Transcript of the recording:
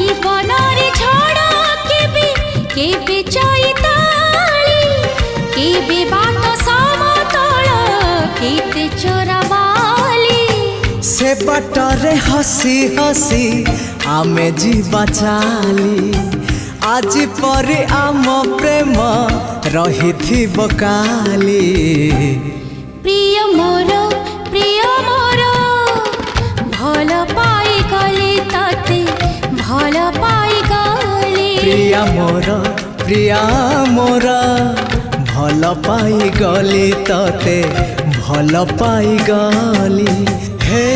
जीवन रे झड़ केबे चैताली केबे बाट समतल केते चोराबाली से बाटरे हसी हसी आमे जीवा चाली आज परे आम प्रेम रही थी काली। प्रिय मोर भल पाई गली तते भल पाई गली प्रिया मोर भल पाई गली तते भल पाई गली। हे